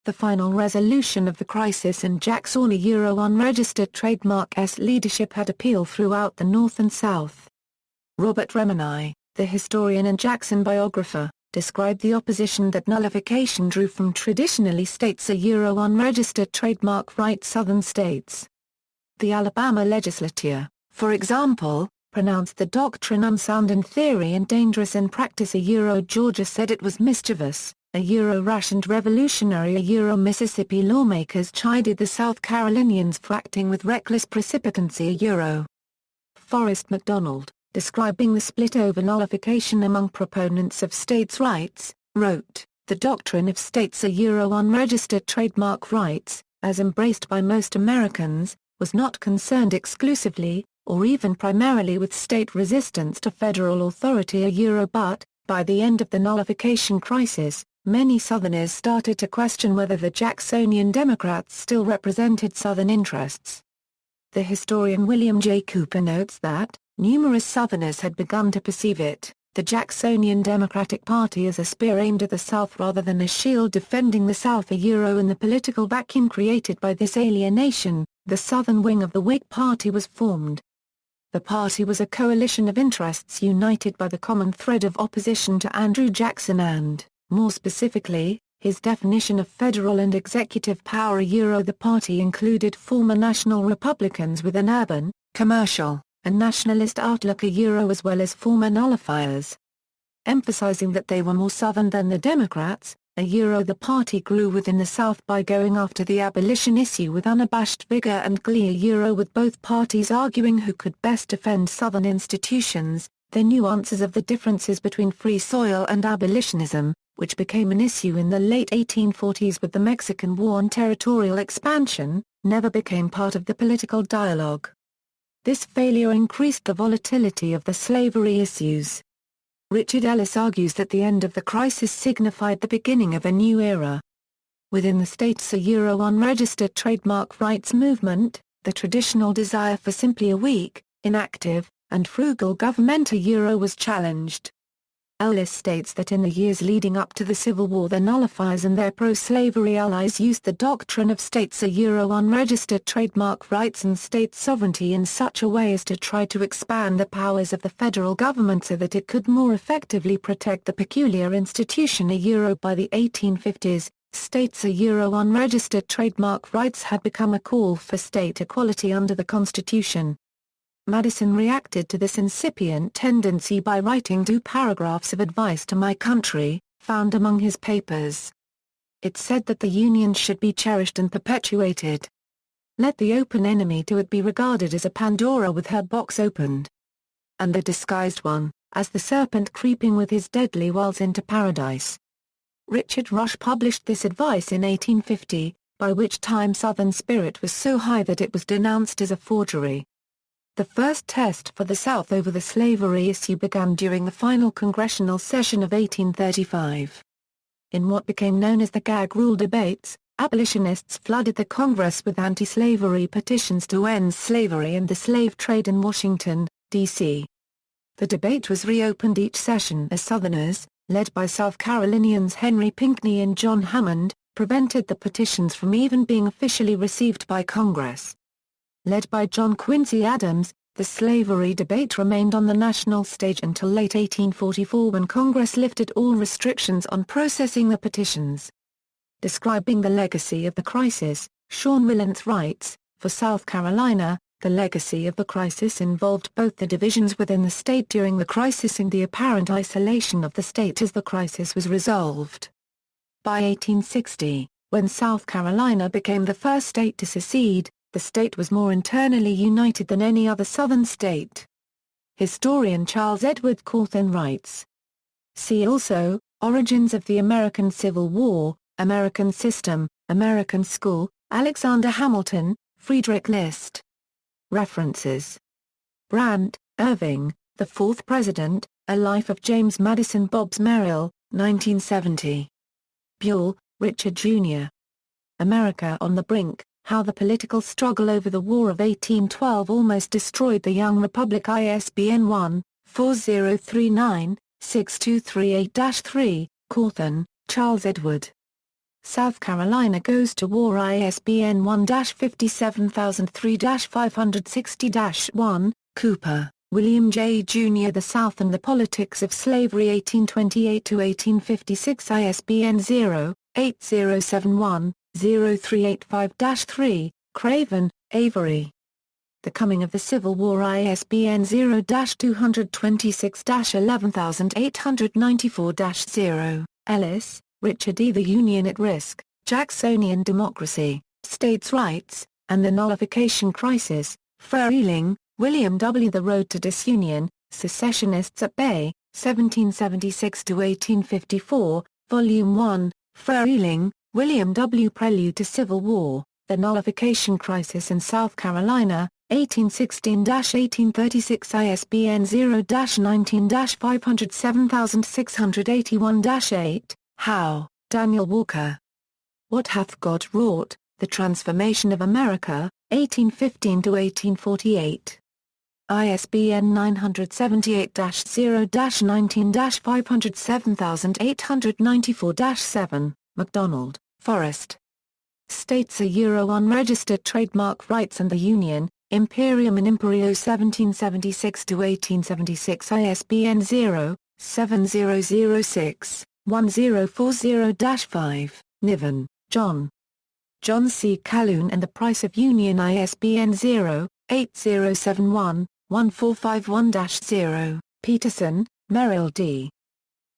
The final resolution of the crisis and Jackson unregistered trademark S leadership had appeal throughout the North and South. Robert Remini, the historian and Jackson biographer, described the opposition that nullification drew from traditionally states unregistered trademark right Southern states. The Alabama legislature, for example, pronounced the doctrine unsound in theory and dangerous in practice. Georgia said it was mischievous. Rash and revolutionary. Mississippi lawmakers chided the South Carolinians for acting with reckless precipitancy. Forrest McDonald, describing the split over nullification among proponents of states' rights, wrote, "The doctrine of states unregistered trademark rights, as embraced by most Americans, was not concerned exclusively, or even primarily with state resistance to federal authority. But, by the end of the nullification crisis, many Southerners started to question whether the Jacksonian Democrats still represented Southern interests." The historian William J. Cooper notes that, numerous Southerners had begun to perceive it, the Jacksonian Democratic Party, as a spear aimed at the South rather than a shield defending the South. In the political vacuum created by this alienation, the Southern wing of the Whig Party was formed. The party was a coalition of interests united by the common thread of opposition to Andrew Jackson and, more specifically, his definition of federal and executive power. The party included former national Republicans with an urban, commercial, and nationalist outlook. As well as former nullifiers. Emphasizing that they were more Southern than the Democrats, the party grew within the South by going after the abolition issue with unabashed vigor and glee. With both parties arguing who could best defend Southern institutions, the nuances of the differences between free soil and abolitionism, which became an issue in the late 1840s with the Mexican War and territorial expansion, never became part of the political dialogue. This failure increased the volatility of the slavery issues. Richard Ellis argues that the end of the crisis signified the beginning of a new era. Within the state's unregistered trademark rights movement, the traditional desire for simply a weak, inactive, and frugal government was challenged. Ellis states that in the years leading up to the Civil War, the nullifiers and their pro-slavery allies used the doctrine of states unregistered trademark rights and state sovereignty in such a way as to try to expand the powers of the federal government so that it could more effectively protect the peculiar institution. By the 1850s, states unregistered trademark rights had become a call for state equality under the Constitution. Madison reacted to this incipient tendency by writing 2 paragraphs of advice to my country, found among his papers. It said that the Union should be cherished and perpetuated. Let the open enemy to it be regarded as a Pandora with her box opened. And the disguised one, as the serpent creeping with his deadly wiles into paradise. Richard Rush published this advice in 1850, by which time Southern spirit was so high that it was denounced as a forgery. The first test for the South over the slavery issue began during the final congressional session of 1835. In what became known as the gag rule debates, abolitionists flooded the Congress with anti-slavery petitions to end slavery and the slave trade in Washington, D.C. The debate was reopened each session as Southerners, led by South Carolinians Henry Pinckney and John Hammond, prevented the petitions from even being officially received by Congress. Led by John Quincy Adams, the slavery debate remained on the national stage until late 1844 when Congress lifted all restrictions on processing the petitions. Describing the legacy of the crisis, Sean Wilentz writes, "For South Carolina, the legacy of the crisis involved both the divisions within the state during the crisis and the apparent isolation of the state as the crisis was resolved." By 1860, when South Carolina became the first state to secede, the state was more internally united than any other Southern state. Historian Charles Edward Cawthon writes. See also, Origins of the American Civil War, American System, American School, Alexander Hamilton, Friedrich List. References. Brandt, Irving, The Fourth President, A Life of James Madison Bobbs Merrill, 1970. Buell, Richard Jr. America on the Brink, How the Political Struggle Over the War of 1812 Almost Destroyed the Young Republic. ISBN 1-4039-6238-3, Cawthon, Charles Edward. South Carolina Goes to War. ISBN 1-57003-560-1, Cooper. William J. Jr. The South and the Politics of Slavery 1828-1856 ISBN 0-8071-0385-3, Craven, Avery. The Coming of the Civil War ISBN 0-226-11894-0, Ellis, Richard E. The Union at Risk, Jacksonian Democracy, States' Rights, and the Nullification Crisis, Freiling, William W. The Road to Disunion, Secessionists at Bay, 1776-1854, Volume 1, Freiling, William W. Prelude to Civil War, The Nullification Crisis in South Carolina, 1816-1836 ISBN 0-19-507681-8, Howe, Daniel Walker. What Hath God Wrought? The Transformation of America, 1815-1848. ISBN 978-0-19-507894-7, MacDonald, Forrest. States Unregistered Trademark Rights and the Union, Imperium and Imperio 1776-1876 ISBN 0-7006-1040-5, Niven, John. John C. Calhoun and the Price of Union ISBN 0-8071-1451-0, Peterson, Merrill D.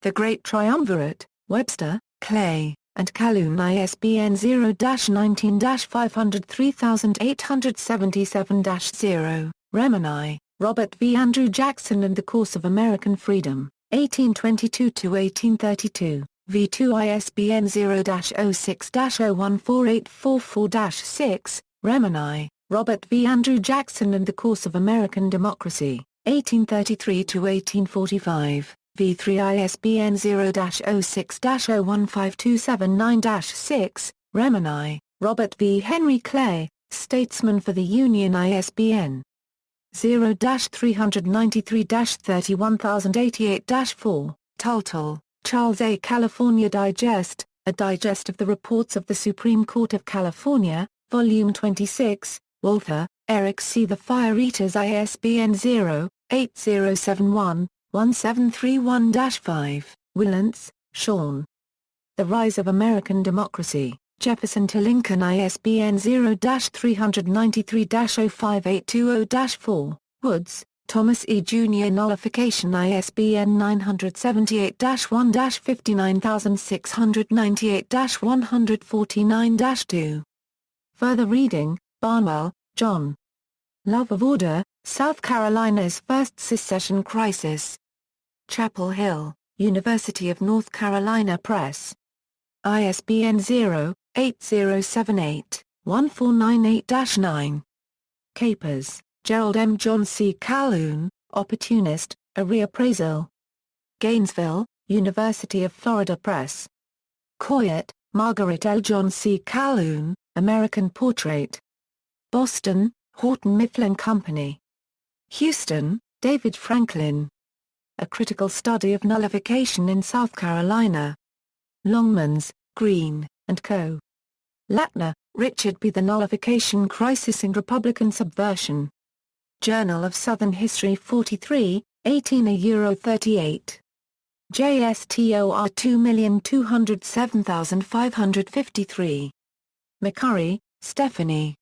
The Great Triumvirate, Webster, Clay, and Calhoun ISBN 0-19-503877-0, Remini, Robert V. Andrew Jackson and the Course of American Freedom, 1822-1832, V2 ISBN 0-06-014844-6, Remini, Robert V. Andrew Jackson and the Course of American Democracy, 1833-1845, V3 ISBN 0-06-015279-6, Remini, Robert V. Henry Clay, Statesman for the Union ISBN 0-393-31088-4, Tultul, Charles A. California Digest, a digest of the reports of the Supreme Court of California, Volume 26, Walther, Eric C. The Fire Eaters ISBN 0-8071-1731-5, Wilentz, Sean. The Rise of American Democracy, Jefferson to Lincoln ISBN 0-393-05820-4, Woods, Thomas E. Jr. Nullification ISBN 978-1-59698-149-2. Further reading, Barnwell, John. Love of Order, South Carolina's First Secession Crisis. Chapel Hill, University of North Carolina Press. ISBN 0-8078-1498-9. Capers, Gerald M. John C. Calhoun, Opportunist, A Reappraisal. Gainesville, University of Florida Press. Coyett, Margaret L. John C. Calhoun, American Portrait. Boston, Houghton Mifflin Company. Houston, David Franklin. A Critical Study of Nullification in South Carolina. Longmans, Green, and Co. Latner, Richard B. The Nullification Crisis and Republican Subversion. Journal of Southern History 43, 18 38. JSTOR 2207553. McCurry, Stephanie.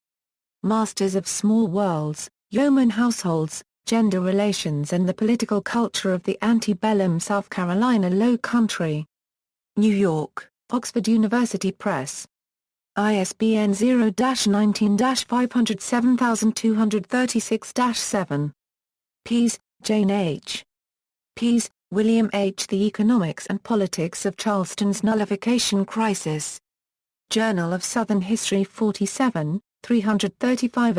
Masters of Small Worlds, Yeoman Households, Gender Relations and the Political Culture of the Antebellum South Carolina Low Country. New York, Oxford University Press. ISBN 0-19-507236-7. Pease, Jane H. Pease, William H. The Economics and Politics of Charleston's Nullification Crisis. Journal of Southern History 47, 335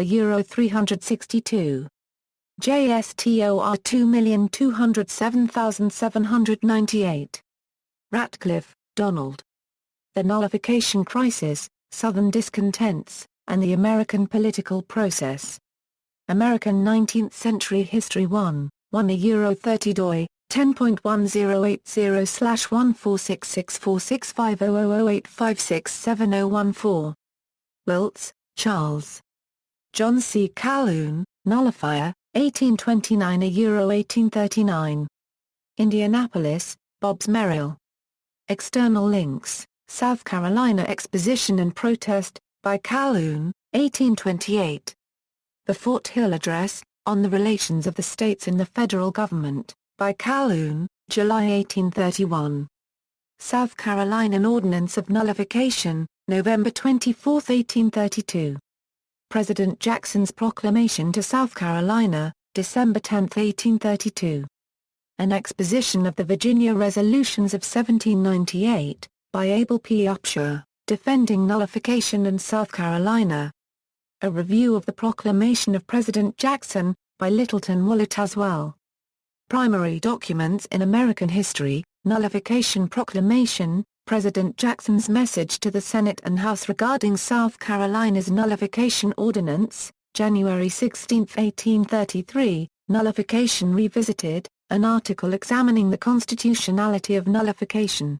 JSTOR 2207798. Ratcliffe, Donald. The Nullification Crisis, Southern Discontents, and the American Political Process. American 19th Century History 1, 1 doi, 10.1080/14664650008567014. Wiltz, Charles. John C. Calhoun, Nullifier, 1829–1839. Indianapolis, Bobbs Merrill. External links: South Carolina Exposition and Protest, by Calhoun, 1828. The Fort Hill Address, On the Relations of the States in the Federal Government, by Calhoun, July 1831. South Carolinian Ordinance of Nullification, November 24, 1832. President Jackson's Proclamation to South Carolina, December 10, 1832. An Exposition of the Virginia Resolutions of 1798, by Abel P. Upshur, defending nullification in South Carolina. A Review of the Proclamation of President Jackson, by Littleton Wallet as well. Primary Documents in American History, Nullification Proclamation, President Jackson's Message to the Senate and House regarding South Carolina's Nullification Ordinance, January 16, 1833, Nullification Revisited, an article examining the constitutionality of nullification.